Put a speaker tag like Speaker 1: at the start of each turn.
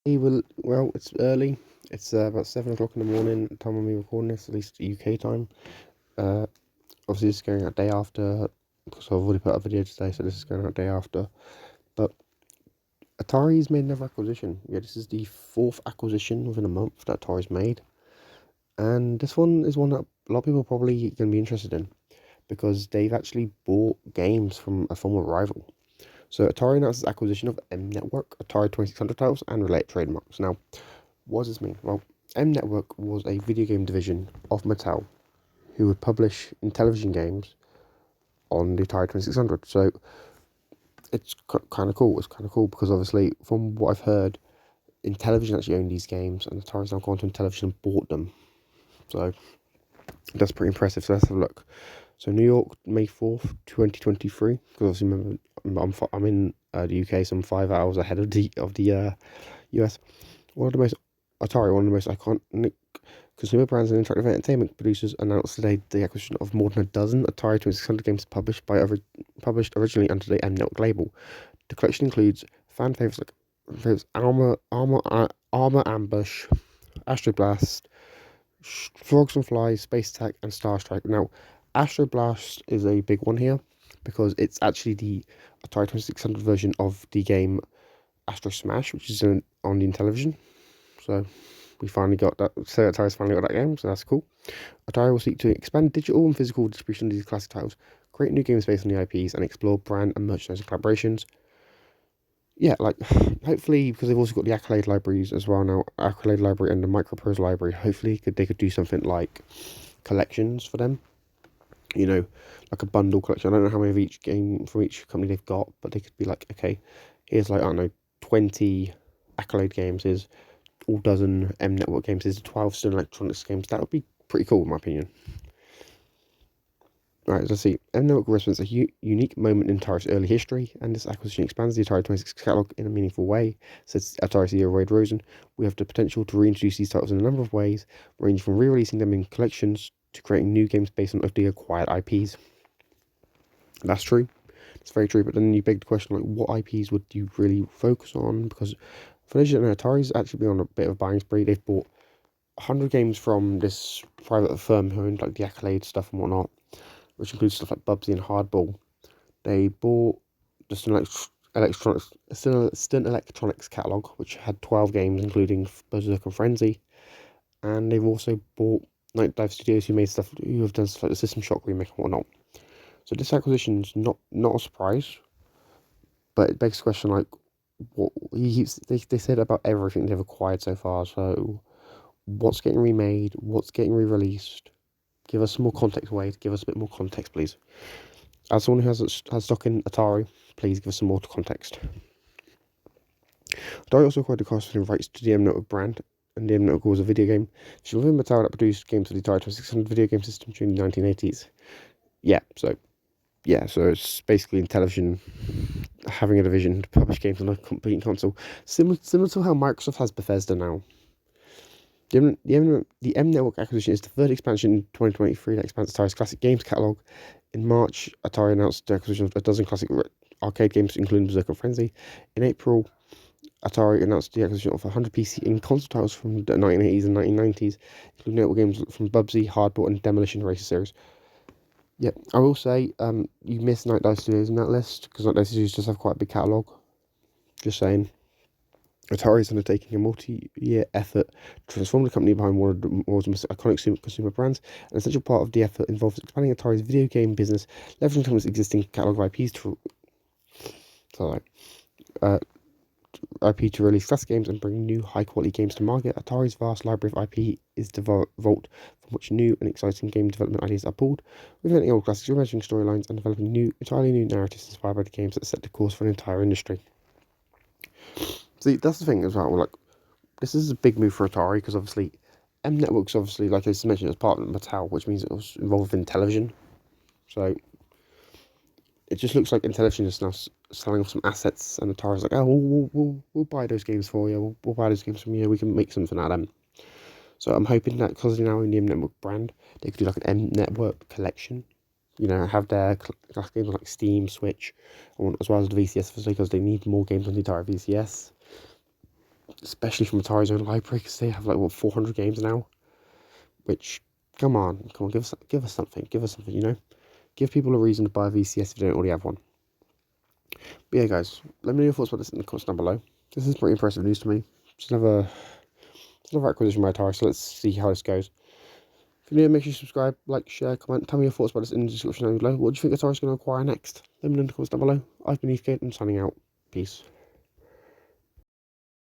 Speaker 1: Well, it's early. It's about 7 o'clock in the morning. Time when we recording this, at least UK time. Uh, Obviously, this is going out day after because I've already put up a video today, so this is going out day after. But Atari's made another acquisition. Yeah, this is the fourth acquisition within a month that Atari's made, and this one is one that a lot of people are probably going to be interested in because they've actually bought games from a former rival. So Atari announced its acquisition of M Network, Atari 2600 titles, and related trademarks. Now, what does this mean? Well, M Network was a video game division of Mattel who would publish Intellivision games on the Atari 2600. So it's kind of cool. It's kind of cool because obviously, from what I've heard, Intellivision actually owned these games, and Atari's now gone to Intellivision and bought them. So that's pretty impressive. So let's have a look. So New York, May 4th, 2023. Because obviously, remember, I'm in the UK, so I'm 5 hours ahead of the US. One of the most Atari, one of the most iconic consumer brands and interactive entertainment producers, announced today the acquisition of more than a dozen Atari 2600 games published originally under the M Network label. The collection includes fan favorites like Armor Ambush, Astro Blast, Frogs and Flies, Space Attack, and Star Strike. Now, Astro Blast is a big one here because it's actually the Atari 2600 version of the game Astro Smash, which is on the Intellivision. So we finally got that. So Atari's finally got that game, so that's cool. Atari will seek to expand digital and physical distribution of these classic titles, create new games based on the IPs, and explore brand and merchandising collaborations. Yeah, like hopefully because they've also got the Accolade libraries as well now, Accolade library and the Microprose library. Hopefully, they could do something like collections for them. You know, like a bundle collection. I don't know how many of each game from each company they've got, but they could be like, okay, here's like I don't know, 20 Accolade games. Here's all dozen M Network games. Here's 12 Stone Electronics games. That would be pretty cool in my opinion. Alright, let's see. M Network represents a unique moment in Atari's early history, and this acquisition expands the Atari 26 catalog in a meaningful way, says Atari CEO Wade Rosen. We have the potential to reintroduce these titles in a number of ways, ranging from re-releasing them in collections to creating new games based on the acquired IPs. That's true. It's very true, but then you beg the question, like, what IPs would you really focus on? Because for those who don't know, Atari's actually been on a bit of a buying spree. They've bought 100 games from this private firm who owned like the Accolade stuff and whatnot, which includes stuff like Bubsy and Hardball. They bought just an Stern Electronics catalogue, which had 12 games, including Berserk and Frenzy. And they've also bought Night Dive Studios, who have done stuff like the System Shock remake and whatnot. So this acquisition's not a surprise, but it begs the question like, what they said about everything they've acquired so far. So what's getting remade? What's getting re-released? Give us some more context, Wade. Give us a bit more context, please. As someone who has stock in Atari, please give us some more context. Atari also acquired the corresponding rights to the M Network brand, and the M Network was a video game. She was Mattel that produced games for the Atari 2600 video game system during the 1980s. Yeah, so it's basically Intellivision having a division to publish games on a competing console, similar to how Microsoft has Bethesda now. The M Network acquisition is the third expansion in 2023 that expands Atari's classic games catalogue. In March, Atari announced the acquisition of a dozen classic arcade games, including Berserk and Frenzy. In April, Atari announced the acquisition of 100 PC and console titles from the 1980s and 1990s, including notable games from Bubsy, Hardball, and Demolition Racer series. Yeah, I will say, you missed Night Dive Studios in that list, because Night Dive Studios does have quite a big catalogue. Just saying. Atari is undertaking a multi-year effort to transform the company behind one of the world's most iconic consumer brands. An essential part of the effort involves expanding Atari's video game business, leveraging the company's existing catalog of IPs to release classic games and bring new high-quality games to market. Atari's vast library of IP is the vault from which new and exciting game development ideas are pulled, reinventing old classics, reimagining storylines, and developing entirely new narratives inspired by the games that set the course for an entire industry. See, that's the thing as well. Like, this is a big move for Atari because obviously, M Network's obviously, like I just mentioned, it was part of Mattel, which means it was involved in television. So it just looks like Intellivision is now selling off some assets, and Atari's like, oh, we'll buy those games for you. We'll buy those games from you. We can make something out of them. So I'm hoping that because they're now in the M Network brand, they could do like an M Network collection. You know, have their games on like Steam, Switch, as well as the VCS, because they need more games on the Atari VCS. especially from Atari's own library, because they have like what 400 games now. Which, come on, give us something, you know. Give people a reason to buy a VCS if they don't already have one. But yeah, guys, let me know your thoughts about this in the comments down below. This is pretty impressive news to me. It's another acquisition by Atari, so let's see how this goes. If you're new, make sure you subscribe, like, share, comment. Tell me your thoughts about this in the description down below. What do you think Atari's going to acquire next? Let me know in the comments down below. I've been Heathgate, I'm signing out. Peace.